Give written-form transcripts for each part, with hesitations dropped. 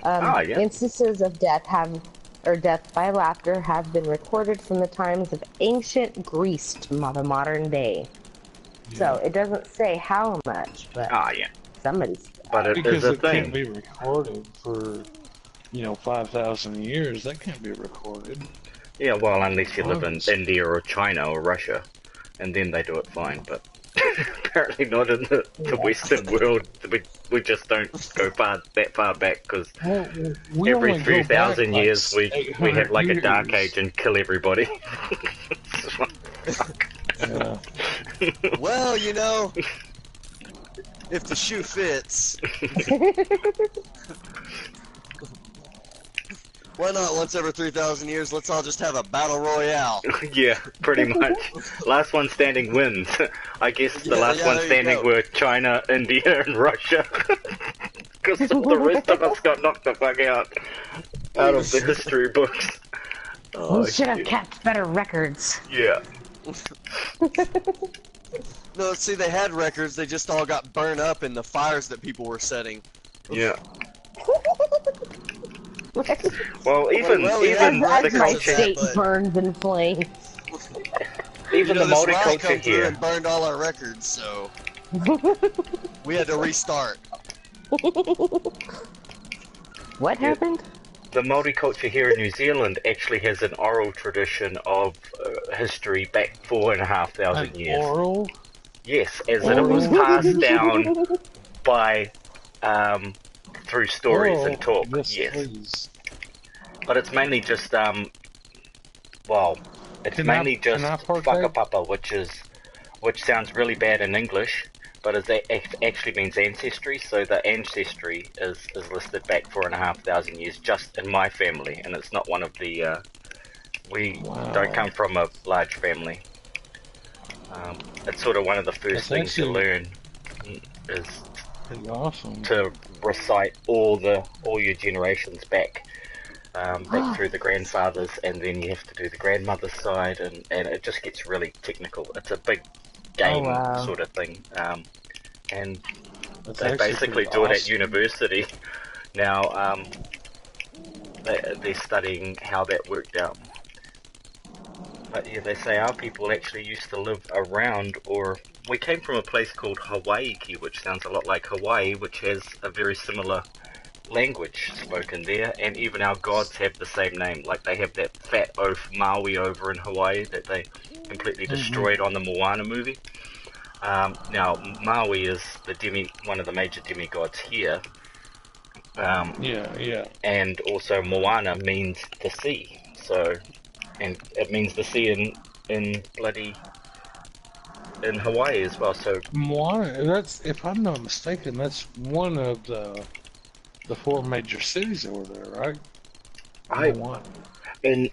Yeah. Instances of death by laughter have been recorded from the times of ancient Greece to the modern day. Yeah. So it doesn't say how much, but Yeah. somebody's. But it is Because a it can't thing. be recorded for, 5,000 years. That can't be recorded. Yeah, well, unless you live in Tons. India or China or Russia, and then they do it fine. But apparently not in the Western world. We just don't go that far back because Well, we every only few go back thousand like years we have 800 like a dark years. age and kill everybody. Yeah. Well, if the shoe fits, why not once every 3,000 years, let's all just have a battle royale. Yeah, pretty much. Last one standing wins. I guess the last one there you standing go. were China, India, and Russia. Because all the rest of us got knocked the fuck out of the history books. Oh, We should have shit. kept better records. Yeah. No, see, they had records, they just all got burned up in the fires that people were setting. Yeah. Well, even we had the as my culture, state but- burns in flames. even the this rock multiculture come through here. and burned all our records, so we had to restart. What happened? The multiculture here in New Zealand actually has an oral tradition of history back 4,500 years. Oral? Yes, as in it was passed down by through stories and talk. Yes. Please. But it's mainly just it's Can mainly I just partake? whakapapa, which sounds really bad in English, but it actually means ancestry. So the ancestry is listed back 4,500 years just in my family, and it's not one of the. We don't come from a large family. It's sort of one of the first things you learn is Pretty awesome. to recite all your generations back through the grandfathers, and then you have to do the grandmother's side, and it just gets really technical. It's a big game sort of thing, and they basically do it at university now. They're studying how that worked out. But yeah, they say our people actually used to live around, or we came from a place called Hawaii, which sounds a lot like Hawaii, which has a very similar language spoken there, and even our gods have the same name. Like they have that fat oaf Maui over in Hawaii that they completely destroyed on the Moana movie. Now Maui is one of the major demigods here. And also Moana means the sea. So, and it means the sea in Hawaii as well. So Moana, that's, if I'm not mistaken, that's one of the 4 major cities over there, right? In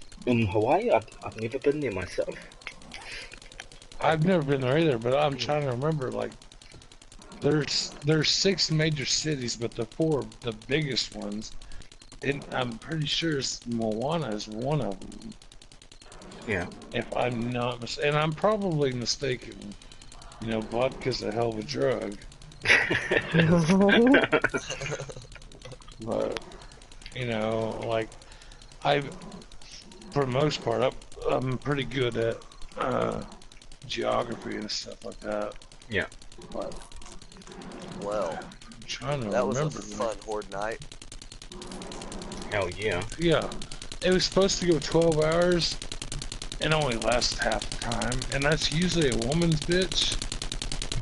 Hawaii, I've never been there myself. I've never been there either, but I'm trying to remember. Like, there's 6 major cities, but the biggest ones, and I'm pretty sure Moana is one of them. Yeah. If I'm not mistaken, and I'm probably mistaken. Vodka's a hell of a drug. But, like, for the most part, I'm pretty good at geography and stuff like that. Yeah. But, well, I'm trying to that remember. was a fun horde night. Hell yeah. Yeah. It was supposed to go 12 hours and only lasts half the time. And that's usually a woman's bitch.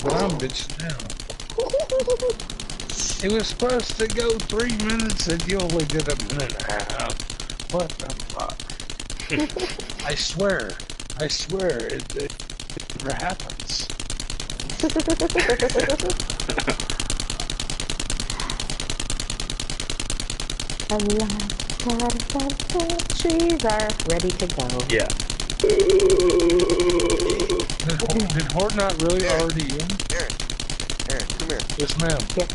But I'm bitching now. It was supposed to go 3 minutes and you only did a minute and a half. What the fuck? I swear, it never happens. Trees are ready to go. Yeah. Did Horde not really already in? Aaron, come here. Yes, ma'am. Come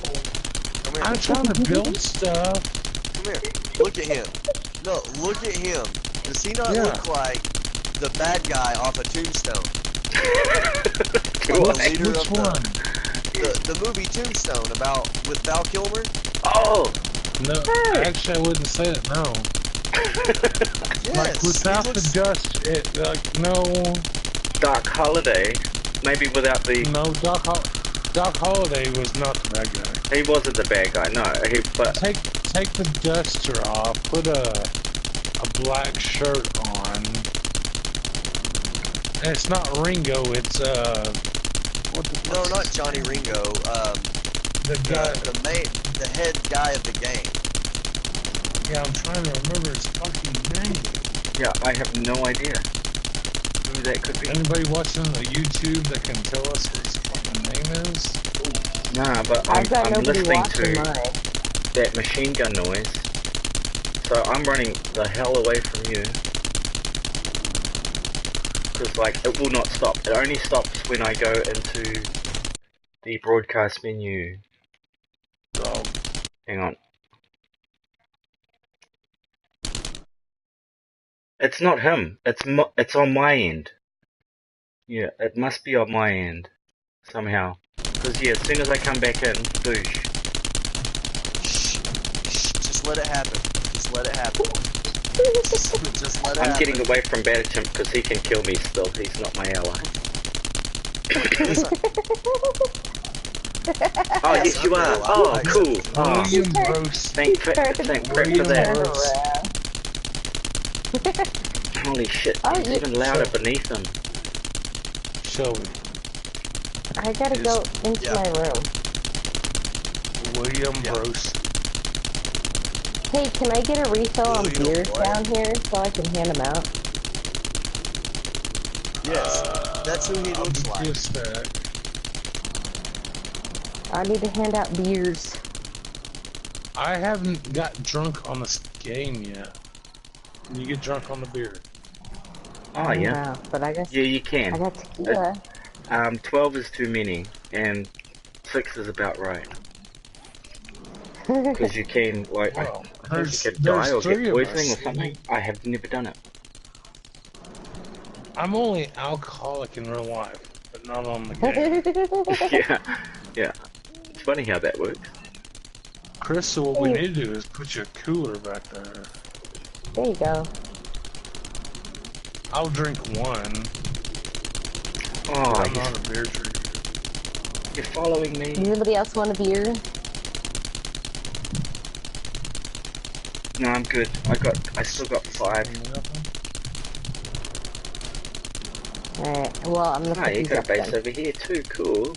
here. I'm trying to build stuff. Come here. Look at him. No, look at him. Does he not look like the bad guy off a Tombstone? Which one? The movie Tombstone with Val Kilmer. Oh! No, actually, I wouldn't say it. No, like Yes, without he the looks. dust, it like no, Dark Holiday. Maybe without the... no. Doc Holliday was not the bad guy. He wasn't the bad guy, no. But Take the duster off. Put a black shirt on. And it's not Ringo. It's No, not Johnny Ringo. the guy. The head guy of the gang. Yeah, I'm trying to remember his fucking name. yeah, I have no idea who that could be. Anybody watching the YouTube that can tell us what his fucking name is? Nah, but I've got I'm nobody listening watching to mine. that machine gun noise. So I'm running the hell away from you. Because, like, it will not stop. It only stops when I go into the broadcast menu. So, Hang on. It's not him. It's on my end. Yeah, it must be on my end. Somehow. Because, yeah, as soon as I come back in, boosh. Shh, just let it happen. Just let it happen. Just let it I'm happen. getting away from Badachimp because he can kill me still. He's not my ally. Oh, yes, you are. Oh, cool. Oh, William Bruce. thank crap for that. Holy shit, Oh, it's even louder beneath him. Shelby. I gotta go into my room. William Bruce. Hey, can I get a refill on William beers what? down here so I can hand them out? Yes, that's who he looks I'll like. give stack. I need to hand out beers. I haven't got drunk on this game yet. Can you get drunk on the beer? Oh, yeah. Wow, but I guess Yeah, you I can. got tequila. 12 is too many, and 6 is about right. Because you can, like, Well, I think you can there's die or three get of poisoning us. or something. I have never done it. I'm only alcoholic in real life, but not on the game. Yeah, yeah. It's funny how that works. Crystal, what we need to do is put you a cooler back there. There you go. I'll drink one. Oh, I'm not a beer drinker. you're following me. Does anybody else want a beer? No, I'm good. I still got 5. Alright, well, I'm gonna Ah, put you these got a up base then. over here too. Cool.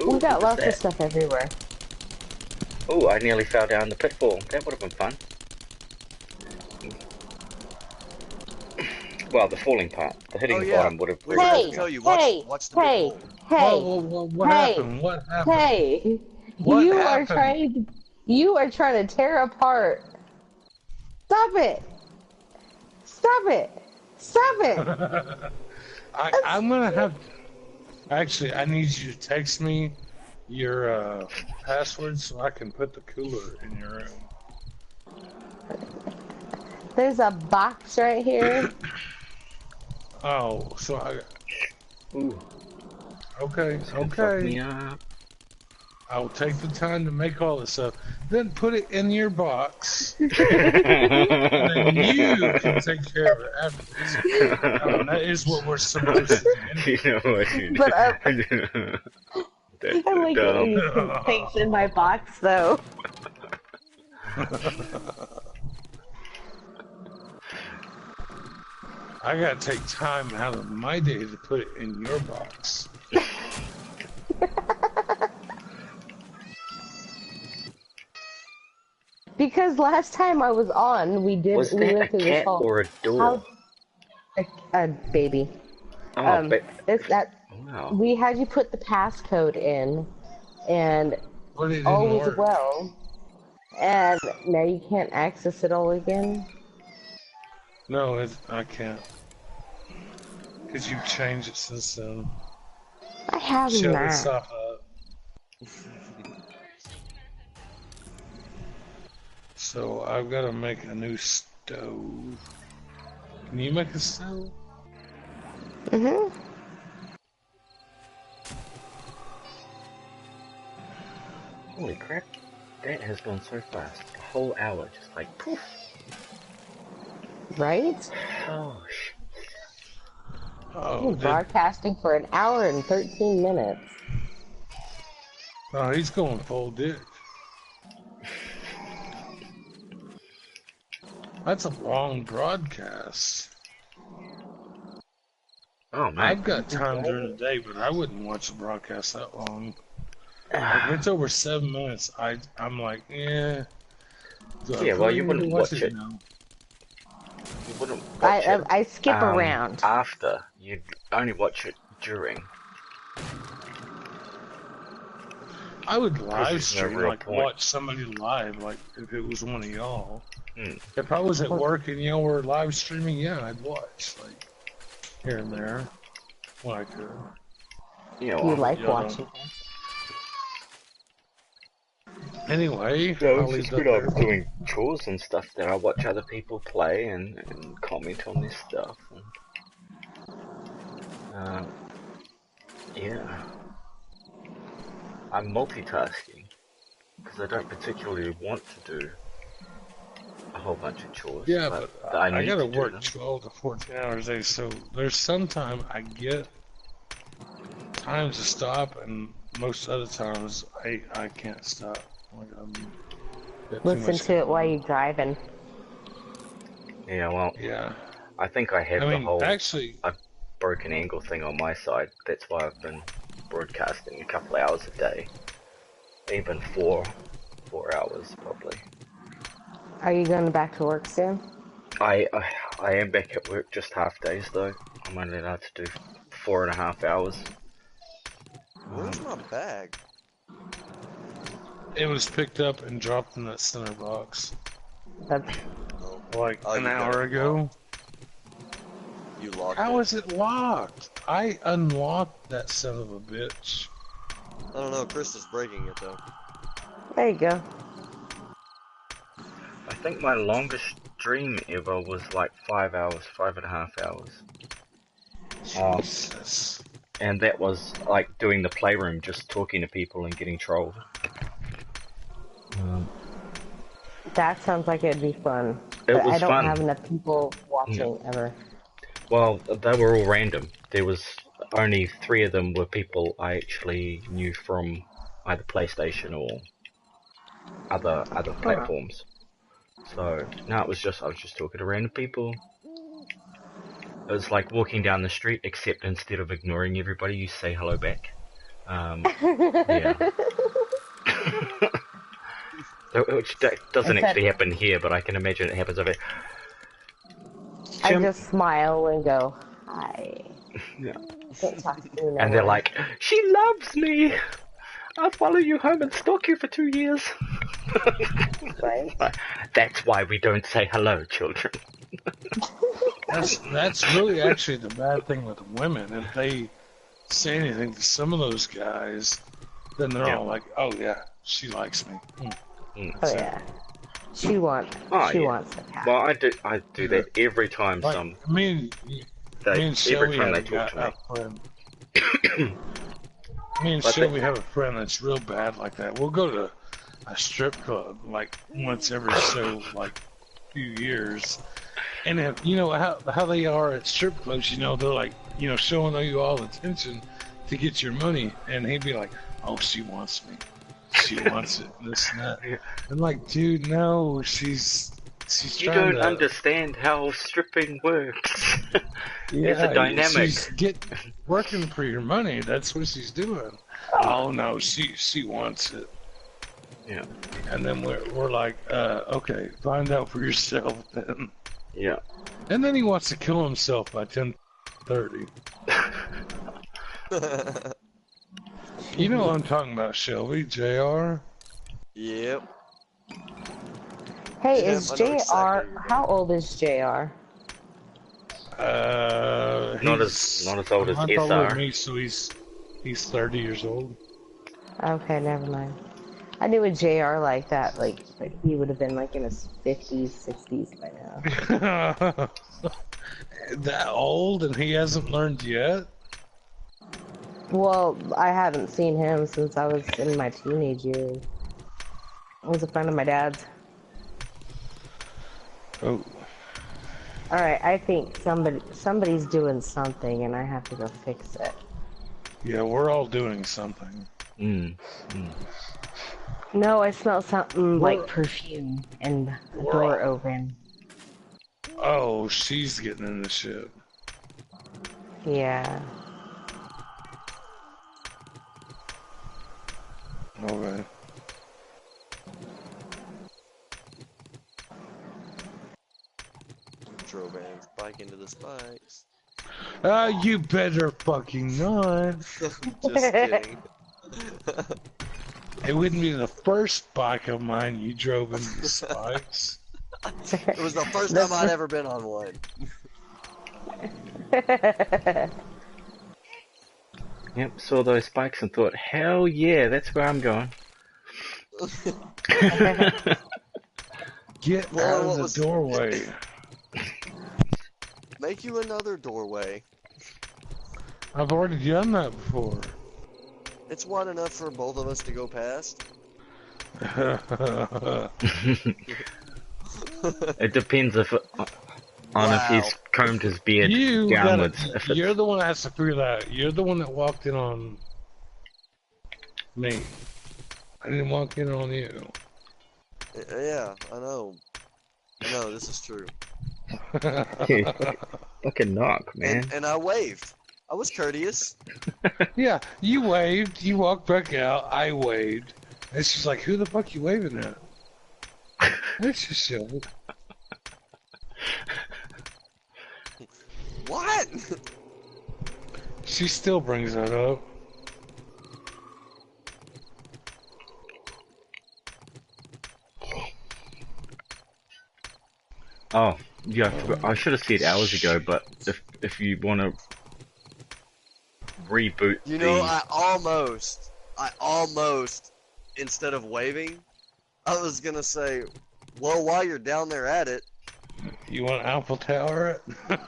Ooh, We've got what lots is of that? stuff everywhere. Oh, I nearly fell down the pitfall. That would have been fun. Well, the falling part. The hitting the bottom would have We really forgot pissed to me tell off. you. Hey, Watch the hey, big hole. hey, What hey, happened? What happened? hey! What You happened? are trying to tear apart. Stop it! Stop it! Stop it! I'm gonna have. Actually, I need you to text me your password so I can put the cooler in your room. There's a box right here. Oh, so I. Ooh, Okay, it's gonna fuck me okay. up. I'll take the time to make all this stuff. Then put it in your box. And then you can take care of it afterwards. That is what we're supposed to do. You know what you do. But That's I so like it when you put things in my box, though. I gotta take time out of my day to put it in your box. Because last time I was on, we Was went that a through this cat whole or a door? a baby. Oh, but wow. We had you put the passcode in, and But it all didn't was work. well. And now you can't access it all again. No, I can't. Because you've changed it since then. I have Shut not. this stuff up. So I've got to make a new stove. Can you make a stove? Mhm. Holy crap. That has gone so fast. A whole hour, just like poof. Right? Oh, shit. Oh, He's broadcasting for an hour and 13 minutes. oh, he's going full dick. That's a long broadcast. Oh, man. I've got time during the day, but I wouldn't watch a broadcast that long. If it's over 7 minutes, I'm like, yeah. Yeah, well, you wouldn't watch it. now? You wouldn't watch it. I skip around. After. You'd only watch it during. I would live There's no stream, real like point. watch somebody live, like if it was one of y'all. Hmm. If I was at work and y'all were live streaming, yeah, I'd watch, like, here and there, when I could. Yeah, You well, like y'all watching? Anyway, no, I'll it's leave just that when I'm there. doing chores and stuff that I watch other people play and comment on this stuff. And, yeah. I'm multitasking because I don't particularly want to do a whole bunch of chores. Yeah, but I I need gotta to do work them. 12 to 14 hours a day, so there's some time I get time to stop, and most other times I can't stop. Like, got too Listen much to it going while on. you're driving. Yeah, well, Yeah, I think I have I the mean, whole actually, broken angle thing on my side. That's why I've been broadcasting a couple hours a day. Even 4 hours probably. Are you going back to work soon? I am back at work just half days though. I'm only allowed to do 4.5 hours. Where's my bag? it was picked up and dropped in that center box That's like Oh, an you got hour it ago. You locked How it. is it locked? I unlocked that son of a bitch. I don't know. Chris is breaking it though. there you go. I think my longest stream ever was like 5 hours, 5.5 hours. Jesus. And that was like doing the playroom, just talking to people and getting trolled. That sounds like it'd be fun. It But was I don't fun. have enough people watching ever. Well, they were all random. There was only 3 of them were people I actually knew from either PlayStation or other platforms. So no, I was just talking to random people. It was like walking down the street, except instead of ignoring everybody, you say hello back. Yeah. Which doesn't actually happen here, but I can imagine it happens over here. I just smile and go, hi. Yeah. Don't talk to me no And they're more. like, she loves me! I'll follow you home and stalk you for 2 years. Right? That's why we don't say hello, children. That's really actually the bad thing with women. If they say anything to some of those guys, then they're all like, "Oh yeah, she likes me." Oh yeah. She wants the cat. Well, I do that every time Like, me and Shelby every time have they a talk to me. friend. Me and But Shelby have a friend that's real bad like that. We'll go to a strip club like once every so like few years. And if you know how they are at strip clubs, you know, they're like, you know, showing you all attention to get your money, and he'd be like, "Oh, she wants me, she wants it, this and that." I'm like, dude, no, she's You trying don't to understand how stripping works. yeah, It's a dynamic. She's working for your money. That's what she's doing. Oh no, she wants it. Yeah. And then we're like, okay, find out for yourself then. Yeah. And then he wants to kill himself by 10:30. You know what I'm talking about, Shelby, JR? Yep. Hey, Yeah, is I know JR, exactly. how old is JR? Not as old as I'm SR. older than me, so he's 30 years old. Okay, never mind. I knew a JR like that, like he would have been like in his 50s, 60s by now. That old, and he hasn't learned yet? Well, I haven't seen him since I was in my teenage years. It was a friend of my dad's. Oh. Alright, I think somebody's doing something and I have to go fix it. Yeah, we're all doing something. No, I smell something like perfume and a door open. Oh, she's getting in the shit. Yeah. Okay. Drove Van's bike into the spikes. You better fucking not. Just kidding. It wouldn't be the first bike of mine you drove into the spikes. It was the first time I'd ever been on one. Yep, saw those spikes and thought, hell yeah, that's where I'm going. Get out of the doorway. Make you another doorway. I've already done that before. It's wide enough for both of us to go past. It depends if if he's combed his beard downwards. You're the one that has to figure that out. You're the one that walked in on me. I didn't walk in on you. Yeah, I know. I know, this is true. Fucking knock, man. And I waved. I was courteous. Yeah, you waved. You walked back out. I waved. And she's like, who the fuck you waving at? It's just silly. What? She still brings that up. Oh, yeah, I should have said hours ago, but if you want to reboot You know, I almost, instead of waving, I was gonna say, well, while you're down there at it. You want Alpha Tower it?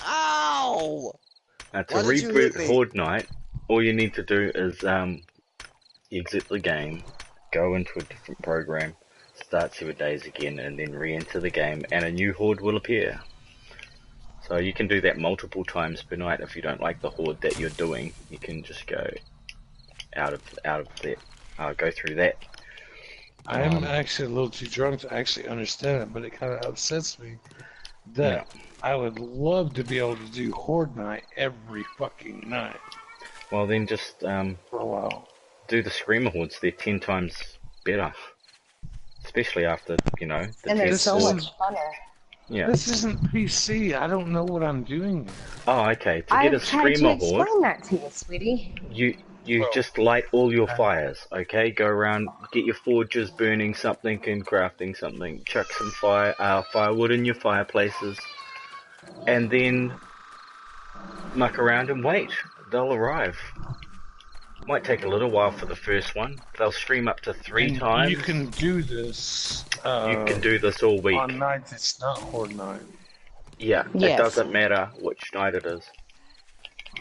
Ow! to reboot Horde Night, all you need to do is exit the game, go into a different program, start 7 days again, and then re-enter the game, and a new Horde will appear. So you can do that multiple times per night. If you don't like the Horde that you're doing, you can just go out of that, go through that. I'm actually a little too drunk to actually understand it, but it kind of upsets me that I would love to be able to do Horde Night every fucking night. Well, then just for a while. Do the Screamer Hordes. They're 10 times better, especially after the and they're so much funner. Yeah. This isn't PC. I don't know what I'm doing. Oh, okay. To get a Screamer Horde, explain that to you, sweetie. You just light all your fires, okay? Go around, get your forges burning something and crafting something. Chuck some firewood in your fireplaces, and then muck around and wait. They'll arrive. Might take a little while for the first one. They'll stream up to 3 times. You can do this. You can do this all week. On nights, it's not Horde Night. Yeah, yes. It doesn't matter which night it is.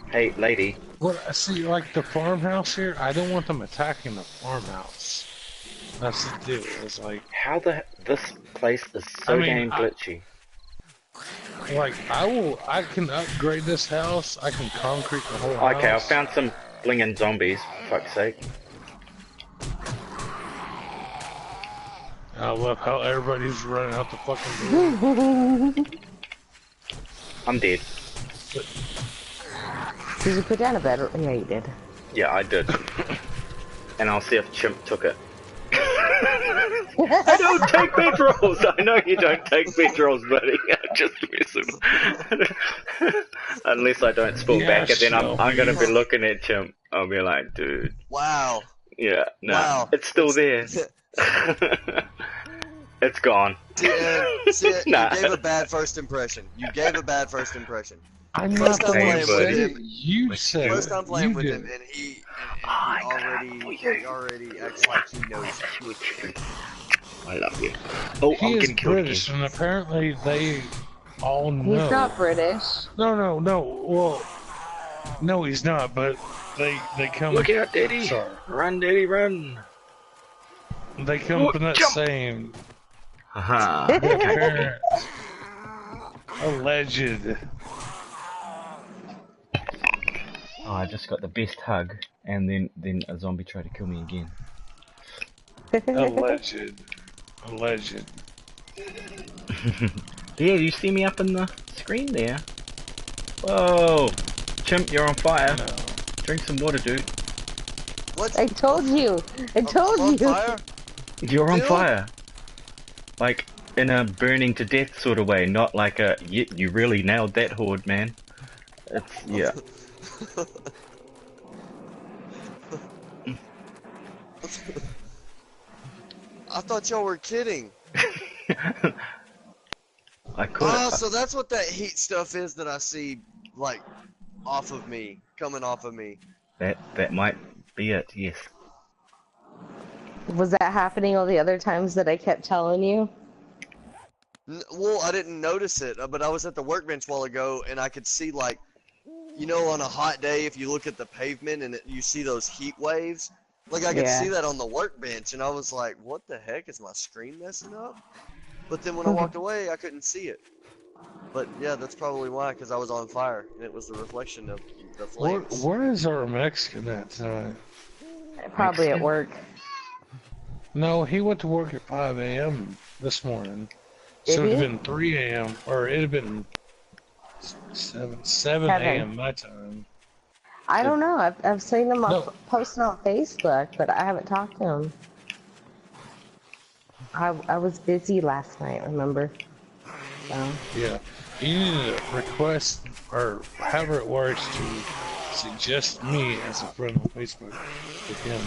Hey, lady. Well, see, like the farmhouse here, I don't want them attacking the farmhouse. That's the deal. It's like this place is so damn glitchy. I can upgrade this house. I can concrete the whole house. Okay, I found some blingin' zombies. For fuck's sake. I love how everybody's running out the fucking door. I'm dead. Did you put down a bed? Yeah, you did. Yeah, I did. And I'll see if Chimp took it. I don't take bedrolls! I know you don't take bedrolls, buddy. I'm just messing. Unless I don't spawn back, and then I'm gonna be looking at Chimp. I'll be like, dude. Wow. Yeah, no. Wow. It's still there. It's gone. You gave a bad first impression. I'm first not time playing with him. You said First time playing with did. him, and he already acts like he knows you. I love you. Oh, he I'm is getting killed British, again. and apparently they all know. He's not British. No. Well, no, he's not. But They come. Look out, Daddy! Sorry. Run, Daddy, run! They come Oh, from that jump. same Haha. parent. Alleged. Oh, I just got the best hug, and then a zombie tried to kill me again. Alleged. Alleged. Yeah, you see me up in the screen there? Whoa! Chimp, you're on fire. No. Drink some water, dude. What? I told you. I told I'm on you. fire? You're on Bill? fire. Like, in a burning to death sort of way, not like a, you really nailed that horde, man. It's, yeah. I thought y'all were kidding. I could. Oh, so that's what that heat stuff is that I see, like, off of me, coming off of me. That might be it, yes. Was that happening all the other times that I kept telling you? Well, I didn't notice it, but I was at the workbench a while ago, and I could see, like, you know, on a hot day, if you look at the pavement and you see those heat waves, like, I could see that on the workbench, and I was like, what the heck, is my screen messing up? But then when I walked away, I couldn't see it. But, yeah, that's probably why, because I was on fire, and it was the reflection of the flames. Where is our Mexican at tonight? Probably at work. No, he went to work at 5 a.m. this morning. Did So it'd he? have been 3 a.m. or it'd have been 7 a.m. my time. I don't know. I've seen him No. posting on Facebook, but I haven't talked to him. I was busy last night, remember? So. Yeah. You need to request, or however it works, to suggest me as a friend on Facebook with him.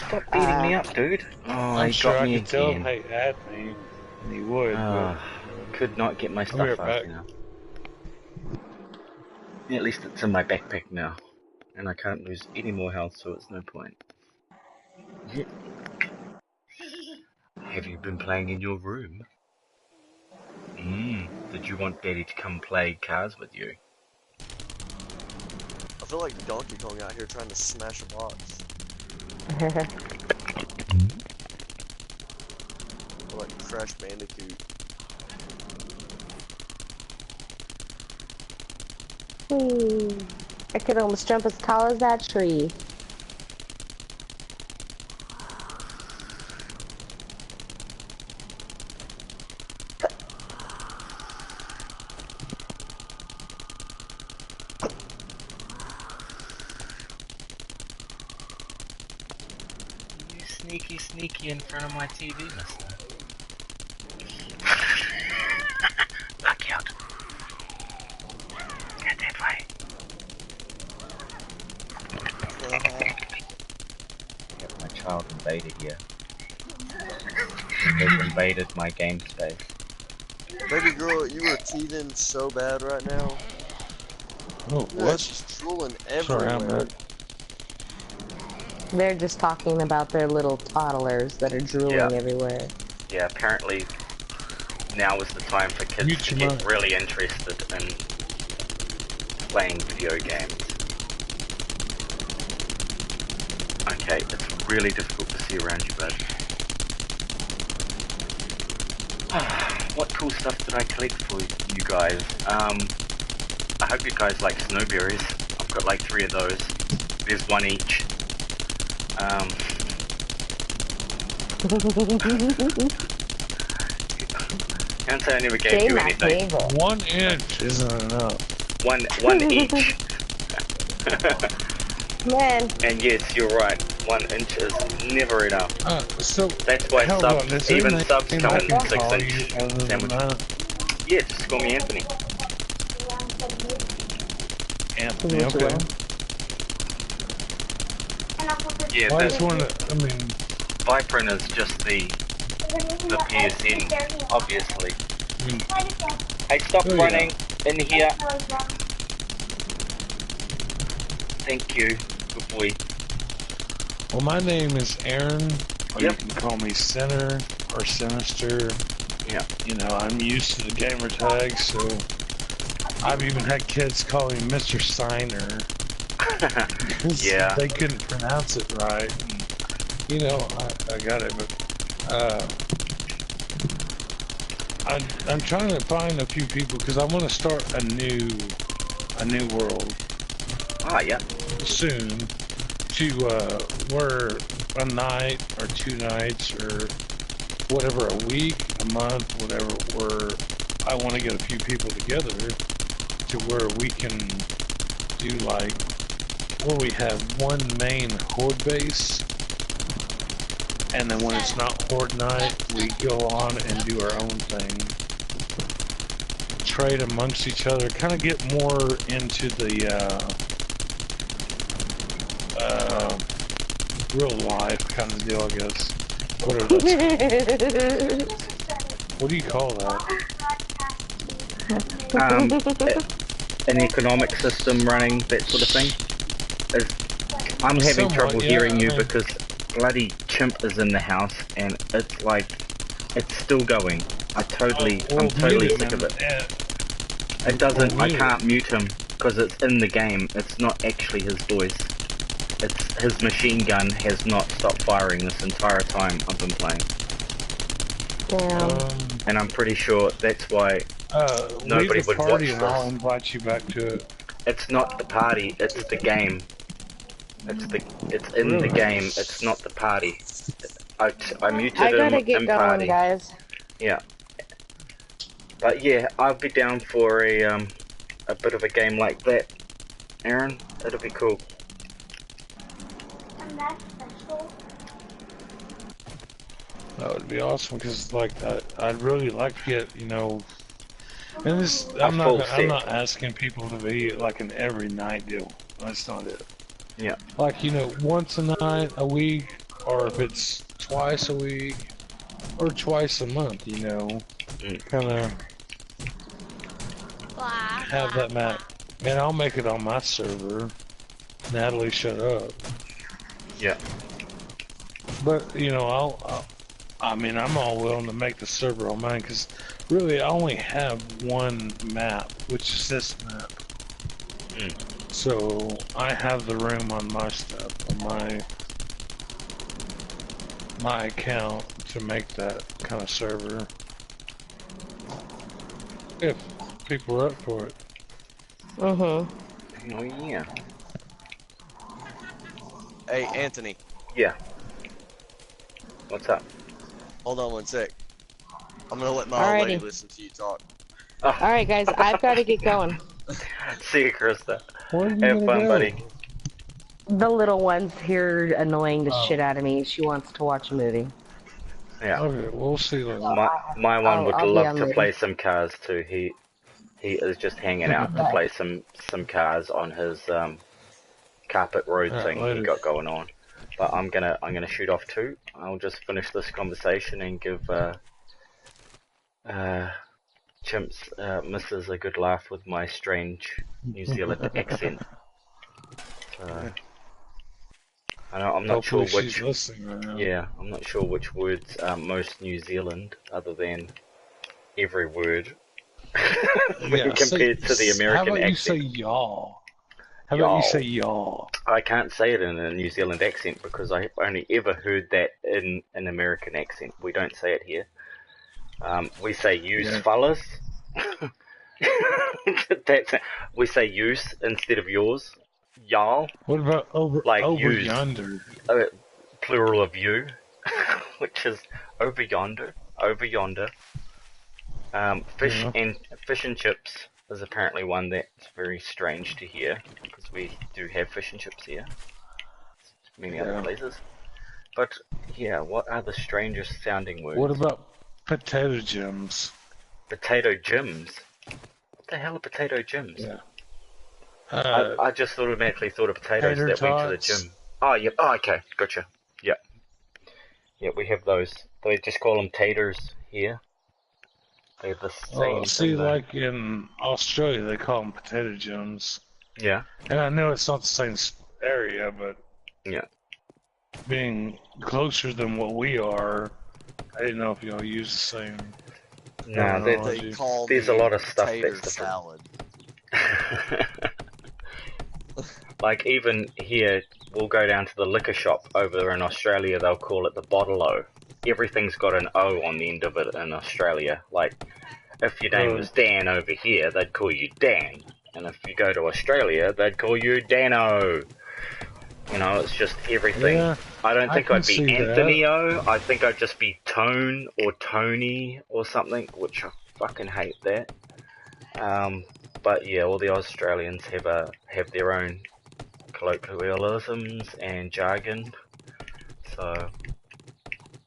Stop beating me up, dude. Oh, I'm he sure got I me could tell him, again. hey, add me, and he would. Could not get my be stuff right fast back. enough. Yeah, at least it's in my backpack now. And I can't lose any more health, so it's no point. Have you been playing in your room? Did you want Daddy to come play cars with you? I feel like Donkey Kong out here trying to smash a box. Or like Crash Bandicoot. I could almost jump as tall as that tree. You sneaky in front of my TV, mister. Look out. Get that way. Got my child invaded here. They've invaded my game space. Baby girl, you are teething so bad right now. Oh, Yeah, what? she's drooling Sorry, I'm everywhere. not. They're just talking about their little toddlers that are drooling everywhere. Yeah, apparently now is the time for kids Mute to your get mic. really interested in playing video games. Okay, it's really difficult to see around you, bud. What cool stuff did I collect for you guys? I hope you guys like snowberries. I've got like 3 of those. There's 1 each. Can't say I never gave you my anything. favorite. 1 inch isn't enough. One each. Man, And yes, you're right. 1 inch is never enough. So That's why Hellgod, is there even anything subs come I in can 6 call you inch other than sandwiches. that? Yeah, just call me Anthony. Anthony, okay. Yeah, Well, I the just wanted to, I mean, Vypran is just the PSN, obviously. Hey, stop Oh, running in here. Thank you. Good boy. well, my name is Aaron, or you Yep. can call me Sinner or Sinister. Yeah. You know, I'm used to the gamer tag, so I've even had kids call me Mr. Signer. Yeah. They couldn't pronounce it right. And, you know, I got it, but I'm trying to find a few people because I want to start a new world Ah, yeah. soon to where a night or 2 nights or whatever, a week, a month, whatever, where I want to get a few people together to where we can do like where we have one main horde base, and then when it's not horde night, we go on and do our own thing. Trade amongst each other, kind of get more into the real life kind of deal, I guess. Whatever that's, what do you call that? An economic system running, that sort of thing. I'm having trouble hearing you because bloody chimp is in the house and it's like, it's still going. I'm totally sick of it. It doesn't, I can't mute him because it's in the game. It's not actually his voice. It's his machine gun has not stopped firing this entire time I've been playing. Damn. And I'm pretty sure that's why nobody would watch this. And I'll invite you back to it. It's not the party, it's the game. It's in the game, it's not the party. I muted him in party. I gotta get going, guys. Yeah. But yeah, I'll be down for a bit of a game like that, Aaron. It'll be cool. That would be awesome because, like, I'd really like to get, you know, and this I'm not asking people to be like an every night deal. That's not it. Yeah. Like, you know, once a night, a week, or if it's twice a week, or twice a month, you know, kind of have that map. Man, I'll make it on my server. Natalie, shut up. Yeah. But, you know, I mean, I'm all willing to make the server on mine, because really I only have one map, which is this map. So, I have the room on my stuff, on my account, to make that kind of server. If people are up for it. Oh yeah. Hey, Anthony. Yeah. What's up? Hold on one sec. I'm gonna let my old lady listen to you talk. Oh. Alright, guys, I've got to get going. See you, Krista. Have fun, buddy. The little one's here annoying the shit out of me. She wants to watch a movie. Yeah. Okay, we'll see later. My one would love to play some cars too. He is just hanging out to play some cars on his carpet road thing he got going on. But I'm gonna shoot off too. I'll just finish this conversation and give Chimps misses a good laugh with my strange New Zealand accent. I'm not sure which. Right now. Yeah, I'm not sure which words are most New Zealand, other than every word when compared to the American accent. How about you say y'all? How about you say y'all? I can't say it in a New Zealand accent because I only ever heard that in an American accent. We don't say it here. We say use fellas. We say use instead of yours. Y'all. What about over use, yonder? Plural of you, which is over yonder. Over yonder. Fish and chips is apparently one that's very strange to hear because we do have fish and chips here. Many other places. But yeah, what are the strangest sounding words? What about potato gems? Potato gems? What the hell are potato gems? Yeah. I just automatically thought of potatoes that went to the gym. Oh, yeah. Oh, okay. Gotcha. Yeah. Yeah, we have those. They just call them taters here. They're the same. See, like in Australia, they call them potato gems. Yeah. And I know it's not the same area, but yeah, being closer than what we are, I didn't know if y'all use the same. No, there's a lot of stuff that's different. Salad. Like, even here, we'll go down to the liquor shop over in Australia, they'll call it the bottle-o. Everything's got an O on the end of it in Australia. Like, if your name was Dan over here, they'd call you Dan. And if you go to Australia, they'd call you Dano. You know, it's just everything. Yeah, I don't think I'd be see Anthony-o. I think I'd just be Tone or Tony or something, which I fucking hate that. But yeah, all the Australians have their own colloquialisms and jargon. So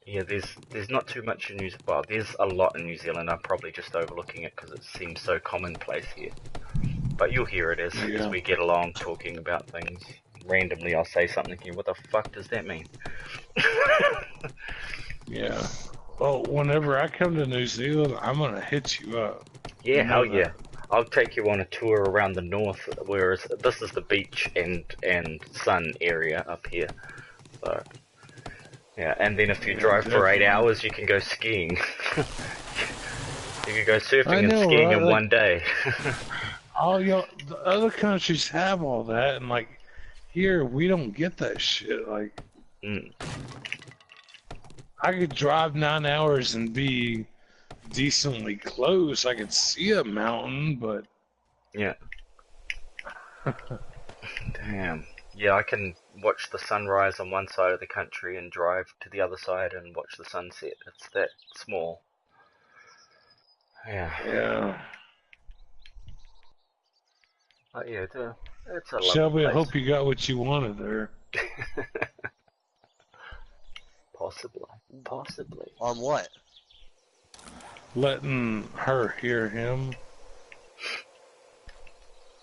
yeah, there's not too much in New Zealand. Well, there's a lot in New Zealand. I'm probably just overlooking it because it seems so commonplace here. But you'll hear it as we get along talking about things. Randomly, I'll say something here. What the fuck does that mean? Yeah. Well, whenever I come to New Zealand, I'm gonna hit you up. Yeah, hell yeah. I'll take you on a tour around the north, whereas this is the beach and sun area up here. So, yeah, and then if you drive for 8 hours, you can go skiing. You can go surfing and skiing in one day. The other countries have all that, and like here we don't get that shit. Like, I could drive 9 hours and be decently close. I could see a mountain, but yeah. Damn. Yeah, I can watch the sunrise on one side of the country and drive to the other side and watch the sunset. It's that small. Yeah. Yeah. Yeah, it's a lovely Shelby, place. I hope you got what you wanted there. Possibly. On what? Letting her hear him.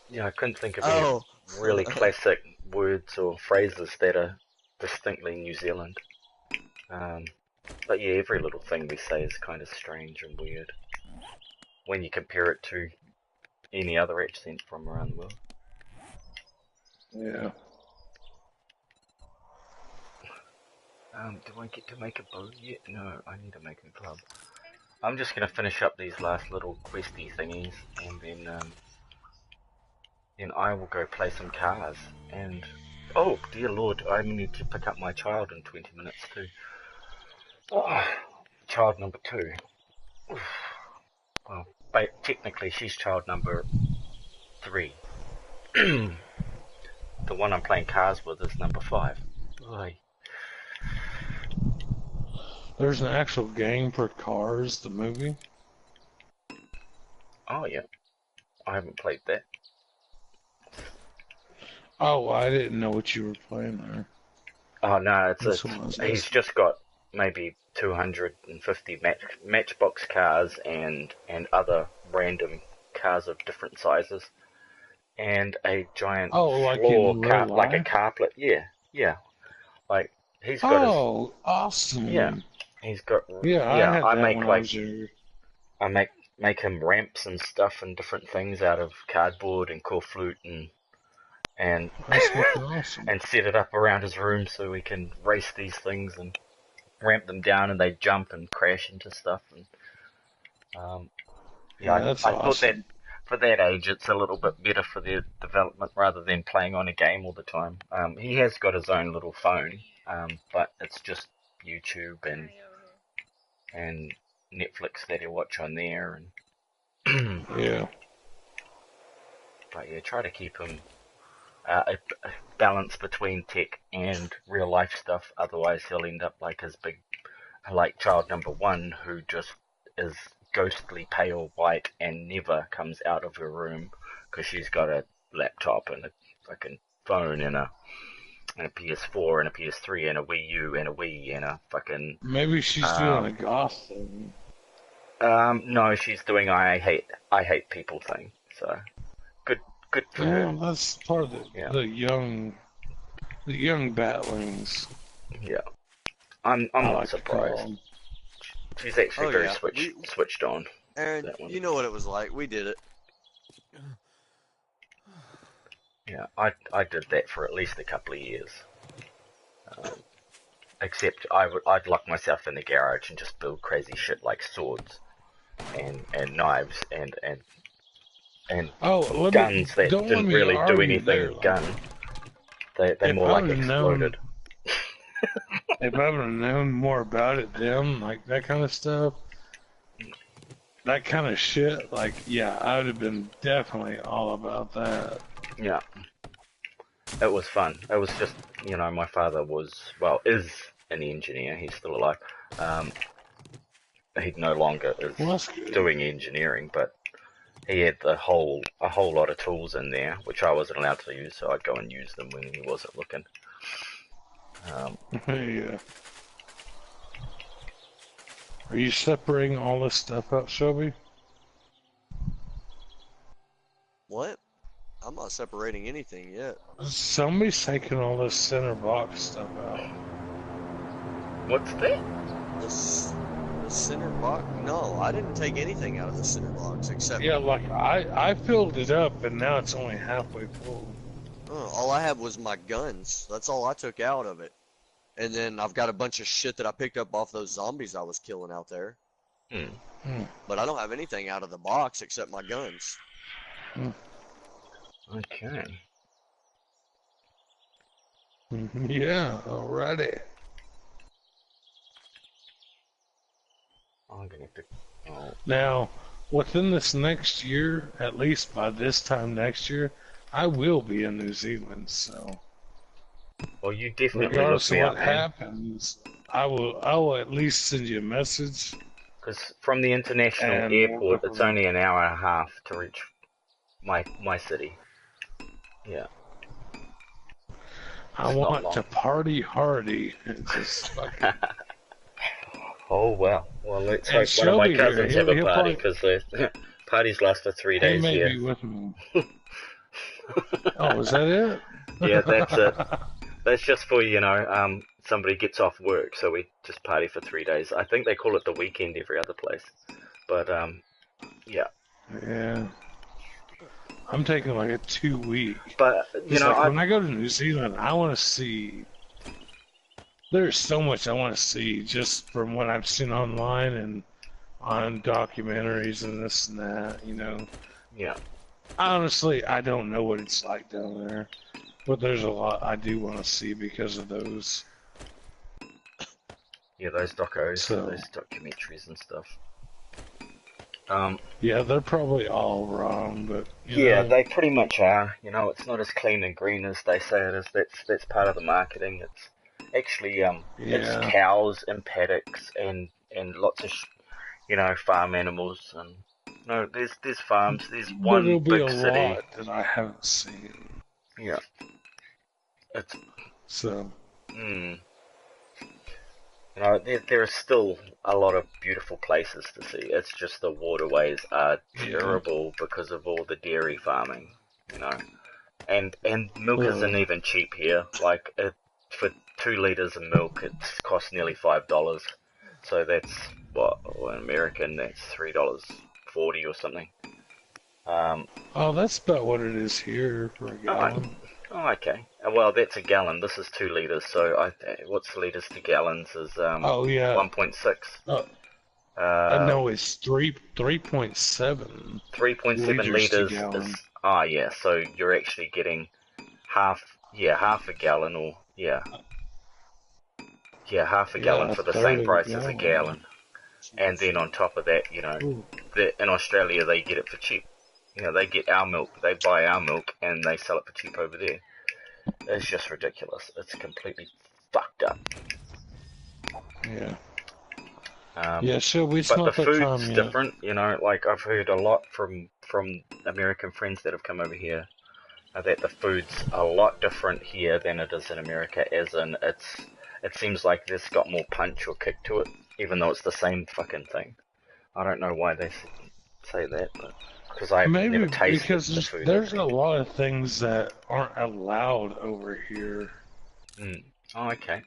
Yeah, I couldn't think of any really classic words or phrases that are distinctly New Zealand. But yeah, every little thing we say is kind of strange and weird when you compare it to any other accent from around the world. Yeah. Do I get to make a bow yet? No, I need to make a club. I'm just gonna finish up these last little questy thingies, and then I will go play some cars. And oh dear lord, I need to pick up my child in 20 minutes too. Oh, child number 2. Oof. Well, but technically she's child number 3. The one I'm playing cars with is number 5. Oy. There's an actual game for Cars, the movie. Oh yeah, I haven't played that. Oh, I didn't know what you were playing there. Oh no, he's just got maybe 250 matchbox cars and other random cars of different sizes, and a giant floor car, like a carpet. Yeah, like he's got awesome. Yeah, he's got. I make him ramps and stuff and different things out of cardboard and core flute and that's fucking awesome. And set it up around his room so we can race these things and ramp them down and they jump and crash into stuff. And I thought that for that age it's a little bit better for their development rather than playing on a game all the time. He has got his own little phone, but it's just YouTube and Netflix that he'll watch on there. And yeah. But yeah, try to keep him a balance between tech and real life stuff, otherwise he'll end up like his big, like child number 1, who just is ghostly pale white and never comes out of her room because she's got a laptop and a fucking phone and a PS4 and a PS3 and a Wii U and a Wii and a fucking... Maybe she's doing a goth thing. No, she's doing I hate people thing, so good for her. That's part of the young batlings. Yeah, I'm not surprised. She's actually very switched on. Aaron, you know what it was like. We did it. Yeah, I did that for at least a couple of years. Except I'd lock myself in the garage and just build crazy shit like swords and knives and and Oh, guns that don't let didn't me really do argue anything there. gun. They're If more I like would've exploded. If I would have known more about it, them like that kind of stuff, that kind of shit, like yeah, I would have been definitely all about that. Yeah, it was fun. It was just, you know, my father is an engineer. He's still alive. He no longer is Well, that's good. doing engineering, but he had a whole lot of tools in there, which I wasn't allowed to use, so I'd go and use them when he wasn't looking. Yeah. Are you separating all this stuff out, Shelby? What? I'm not separating anything yet. Somebody's taking all this center box stuff out. What's that? The center box? No, I didn't take anything out of the center box except. Yeah, like I filled it up and now it's only halfway full. All I had was my guns. That's all I took out of it. And then I've got a bunch of shit that I picked up off those zombies I was killing out there. But I don't have anything out of the box except my guns. Okay. Yeah, alrighty. I'm gonna have to. Oh. Now, within this next year, at least by this time next year, I will be in New Zealand, so Well, you definitely regardless look of me what up, man. happens, I will at least send you a message. Because from the international And airport, it's only an hour and a half to reach my city. Yeah. I It's not want long. to party hardy and just fucking. Oh well. Well, let's And hope one of my Shelby here, cousins have a he'll party, probably- because the parties last for 3 He days may here. be with me. Oh, is that it? Yeah, that's it. That's just for, you know, somebody gets off work, so we just party for 3 days. I think they call it the weekend every other place. But, yeah. Yeah. I'm taking like a 2 week. But, you know, like when I go to New Zealand, I want to see. There's so much I want to see just from what I've seen online and on documentaries and this and that, you know. yeah. Honestly, I don't know what it's like down there, but there's a lot I do want to see because of those. Yeah, those docos, So- those documentaries and stuff. Yeah, they're probably all wrong, but you Yeah, know, they pretty much are. You know, it's not as clean and green as they say it is. That's part of the marketing. It's actually Yeah. it's cows and paddocks and lots of you know, farm animals, and no, there's farms. There's but one it'll be big a city. lot that I haven't seen. Yeah. It's So you know, there are still a lot of beautiful places to see. It's just the waterways are terrible because of all the dairy farming, you know. And milk isn't even cheap here. Like for 2 liters of milk, it costs nearly $5. So that's what, well, in American, that's $3.40 or something. oh, that's about what it is here for a gallon. Oh, okay. Well, that's a gallon. This is 2 liters. So what's liters to gallons is Oh yeah, 1.6. no, it's 3.7. 3.7 liters to liters gallon. is yeah. So you're actually getting half a gallon, or half a gallon Yeah, for the a third same of a price as a gallon. gallon. And then on top of that, you know, Ooh. in Australia they get it for cheap. You know, they get our milk, they buy our milk, and they sell it for cheap over there. It's just ridiculous. It's completely fucked up. Yeah. Yeah, sure. It's But not the that time food's yet. different, you know. Like I've heard a lot from American friends that have come over here that the food's a lot different here than it is in America. As in, it seems like there's got more punch or kick to it, even though it's the same fucking thing. I don't know why they say that, but because I've Maybe never tasted because the food. there's over a lot of things that aren't allowed over here. here. Oh, okay.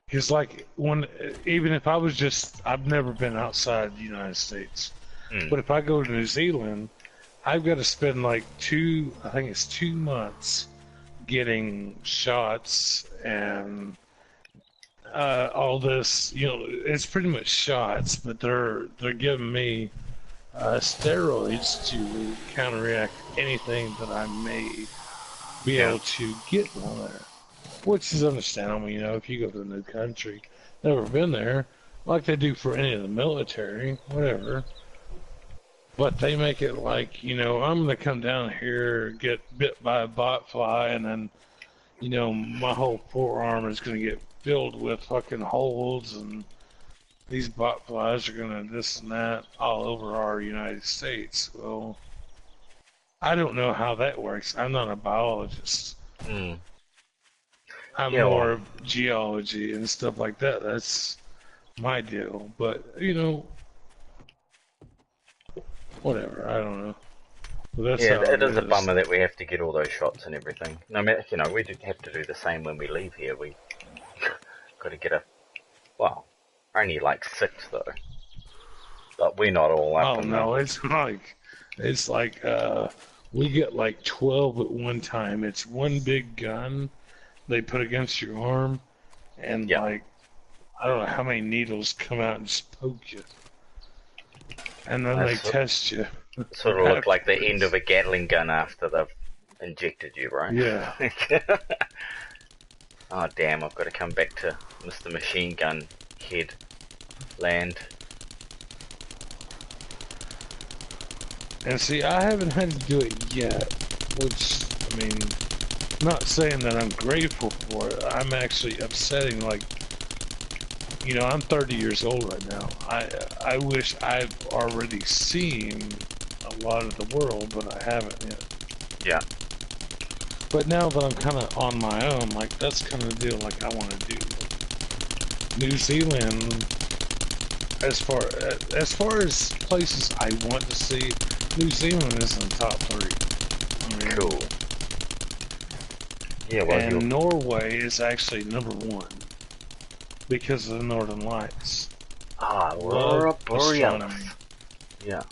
Because like even if I was I've never been outside the United States, but if I go to New Zealand, I've got to spend like 2 months getting shots and all this. You know, it's pretty much shots, but they're giving me steroids to counteract anything that I may be Yeah. able to get while there. Which is understandable, you know, if you go to a new country, never been there, like they do for any of the military, whatever. But they make it like, you know, I'm going to come down here, get bit by a bot fly, and then, you know, my whole forearm is going to get filled with fucking holes, and these bot flies are going to this and that all over our United States. Well, I don't know how that works. I'm not a biologist. Mm. I'm Yeah, more well, of geology and stuff like that. That's my deal. But, you know, whatever. I don't know. But that's yeah, how it it is a is. bummer that we have to get all those shots and everything. No matter, you know, we do have to do the same when we leave here. We got to get a, well, only like 6 though. But we're not all up Oh, in no. It's like, we get like 12 at one time. It's one big gun they put against your arm, and Yeah. like, I don't know how many needles come out and just poke you. And then they That's test you. sort of look like the afterwards. end of a Gatling gun after they've injected you, right? Yeah. Oh damn, I've got to come back to Mr. Machine Gun Head land. And see, I haven't had to do it yet, which, I mean, not saying that I'm grateful for it. I'm actually upsetting, like, you know, I'm 30 years old right now. I wish I've already seen a lot of the world, but I haven't yet. Yeah. But now that I'm kind of on my own, like, that's kind of the deal, like, I want to do. New Zealand, as far as places I want to see, New Zealand is in the top 3. I mean, Cool. Yeah, well, and Norway is actually number 1 because of the Northern Lights. Aurora Borealis. Astronomy. Yeah.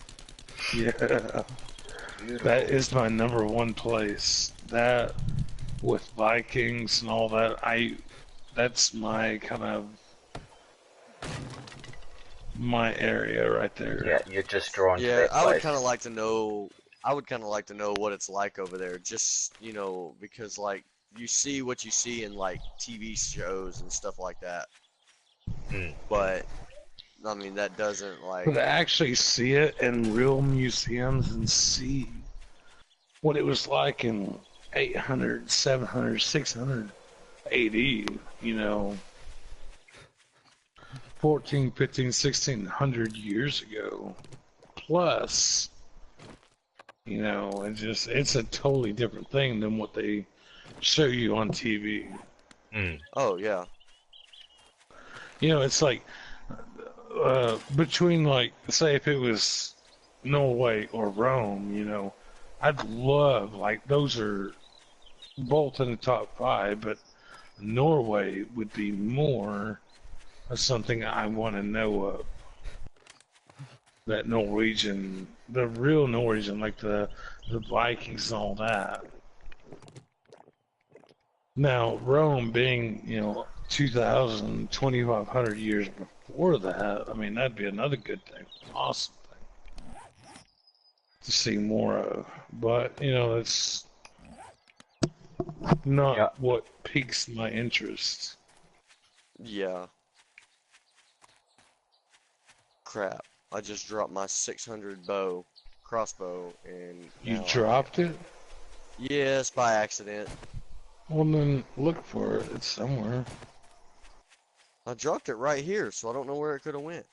Yeah, Beautiful. that is my number 1 place. That with Vikings and all that, that's my kind of my area right there. Yeah, you're just drawn to Yeah, that place. I would kind of like to know. I would kind of like to know what it's like over there. Just you know, because like you see what you see in like TV shows and stuff like that. Mm. But I mean, that doesn't like. But to actually see it in real museums and see what it was like in 800, 700, 600 AD, you know, 14, 15, 1600 years ago, plus, you know, it's a totally different thing than what they show you on TV. Mm. Oh yeah. You know, it's like, between, like, say if it was Norway or Rome, you know, I'd love, like, those are both in the top 5, but Norway would be more of something I want to know of. That Norwegian, the real Norwegian, like the Vikings and all that. Now, Rome being, you know, 2,000, 2,500 years before that, I mean, that'd be another good thing. Awesome thing to see more of. But, you know, it's not what piques my interest. Yeah. Crap. I just dropped my 600 crossbow and You now dropped it? Yes, by accident. Well, then look for it. It's somewhere. I dropped it right here, so I don't know where it could have went.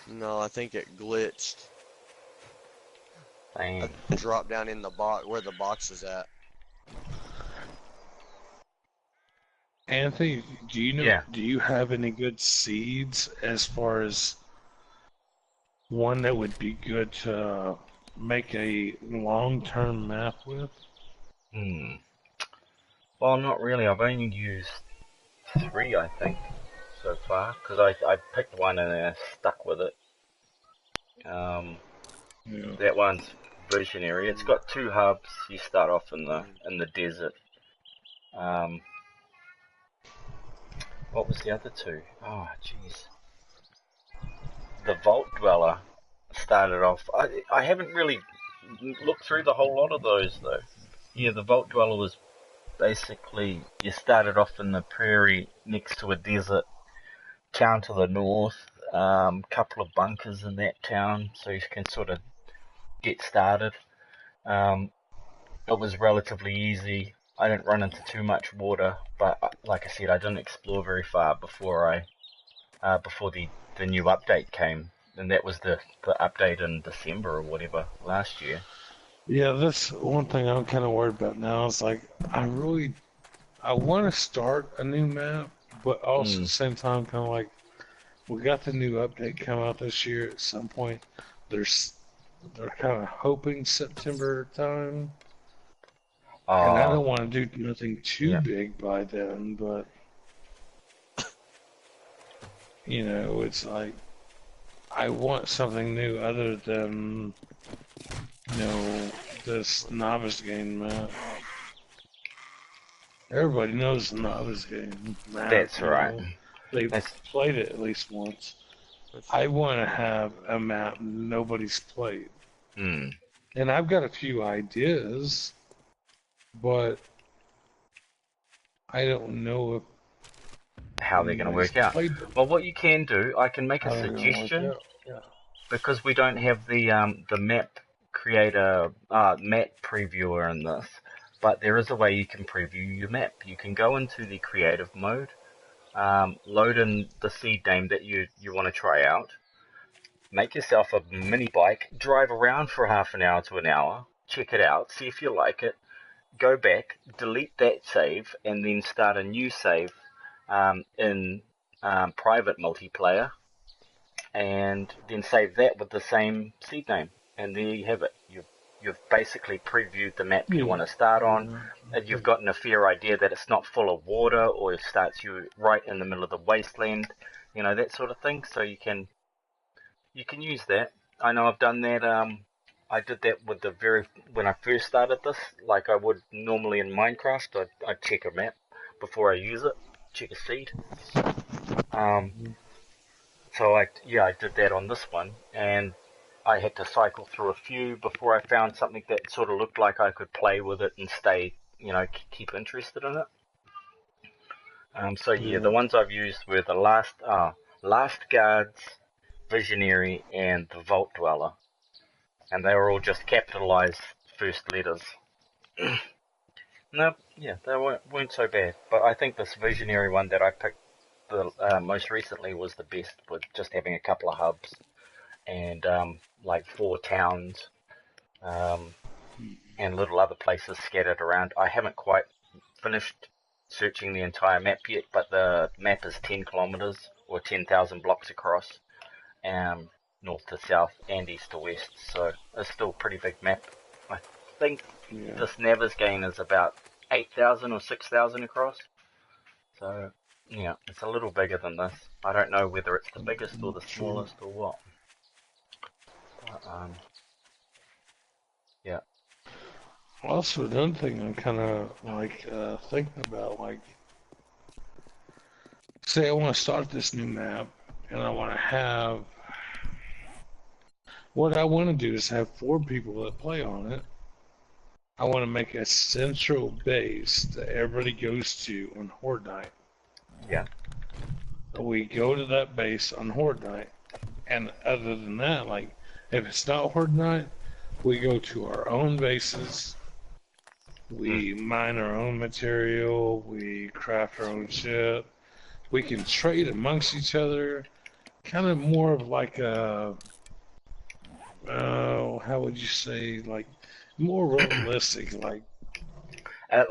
No, I think it glitched. Dang. I dropped down in the box where the box is at. Anthony, do you know? Yeah. Do you have any good seeds as far as one that would be good to make a long-term map with? Hmm. Well, not really. I've only used 3, I think, so far, because I picked one and I stuck with it. Yeah. That one's Visionary. It's got 2 hubs. You start off in the desert. What was the other 2? Oh, jeez. The Vault Dweller started off. I haven't really looked through the whole lot of those though. Yeah, the Vault Dweller was basically you started off in the prairie next to a desert town to the north. Couple of bunkers in that town, so you can sort of get started. It was relatively easy. I didn't run into too much water, but like I said, I didn't explore very far before the new update came, and that was the update in December or whatever last year. Yeah, that's one thing I'm kind of worried about now. Is like I want to start a new map, but also at the same time, kind of like we got the new update come out this year at some point. They're kind of hoping September time. And I don't want to do nothing too big by then, but you know, it's like I want something new other than this novice game map. Everybody knows the novice game map. That's right. They've played it at least once. I want to have a map nobody's played. And I've got a few ideas, but I don't know if how they're going to work out. Well, what you can do, I can make a suggestion, because we don't have the map creator, map previewer in this, but there is a way you can preview your map. You can go into the creative mode, load in the seed name that you want to try out, make yourself a mini bike, drive around for half an hour to an hour, check it out, see if you like it, go back, delete that save, and then start a new save in private multiplayer, and then save that with the same seed name, and there you have it. You've basically previewed the map you want to start on, and you've gotten a fair idea that it's not full of water, or it starts you right in the middle of the wasteland, that sort of thing. So you can use that. I know I've done that. I did that with when I first started this, like I would normally in Minecraft. I'd check a map before I use it, check a seed. So I did that on this one, and I had to cycle through a few before I found something that sort of looked like I could play with it and stay, keep interested in it. The ones I've used were the Last Guards, Visionary, and the Vault Dweller, and they were all just capitalized first letters. They weren't so bad, but I think this Visionary one that I picked most recently was the best, with just having a couple of hubs and like 4 towns and little other places scattered around. I haven't quite finished searching the entire map yet, but the map is 10 kilometers or 10,000 blocks across, north to south and east to west, so it's still a pretty big map. I think this Navas game is about 8,000 or 6,000 across, so it's a little bigger than this. I don't know whether it's the biggest or the smallest or what. But, Also, another thing I'm kind of thinking about, say I want to start this new map, and I want to have. What I want to do is have 4 people that play on it. I want to make a central base that everybody goes to on Horde Night. Yeah. We go to that base on Horde Night, and other than that, if it's not Horde Night, we go to our own bases. We mine our own material. We craft our own shit. We can trade amongst each other. Kind of more of like a, how would you say, more realistic, it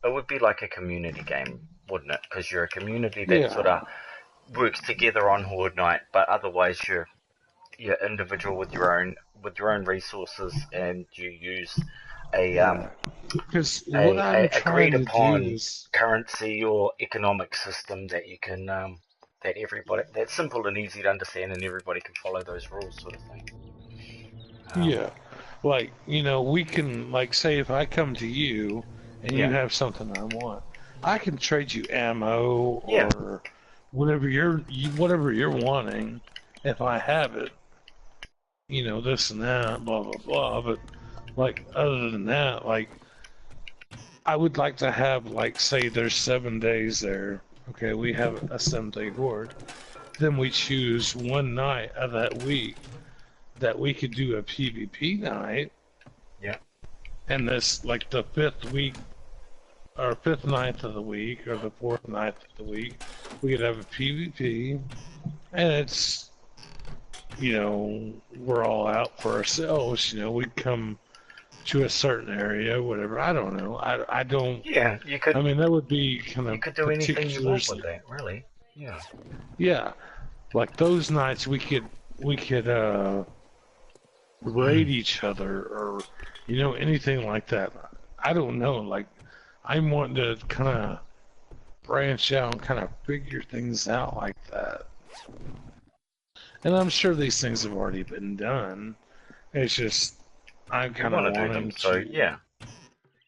would be like a community game, wouldn't it? Because you're a community that sort of works together on Horde Night, but otherwise you're individual with your own resources, and you use a agreed upon currency or economic system that you can that's simple and easy to understand, and everybody can follow those rules, sort of thing. like, you know, we can, like, say if I come to you and you Yeah. have something I want, I can trade you ammo Yeah. or whatever you're wanting if I have it. You know, this and that, blah blah blah. But like, other than that, like, I would like to have, like, say there's 7 days there. Okay, we have a 7-day horde. Then we choose one night of that week that we could do a PvP night. Yeah. And this, like, the 5th week, or 5th night of the week, or the 4th night of the week, we could have a PvP. And it's, you know, we're all out for ourselves. You know, we'd come to a certain area, whatever. I don't know. I don't. Yeah, you could. I mean, that would be kind You of could do anything you want particulars. with that, really. Yeah. Yeah, like those nights we could raid each other, or, you know, anything like that. I don't know. Like, I'm wanting to kind of branch out and kind of figure things out like that. And I'm sure these things have already been done. It's just I'm You kind of want to do wanting them, so to. yeah.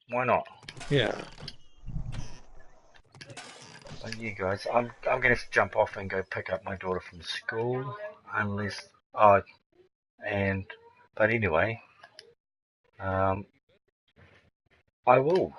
Why not? Yeah. But you guys, I'm gonna have to jump off and go pick up my daughter from school, unless and but anyway, I will.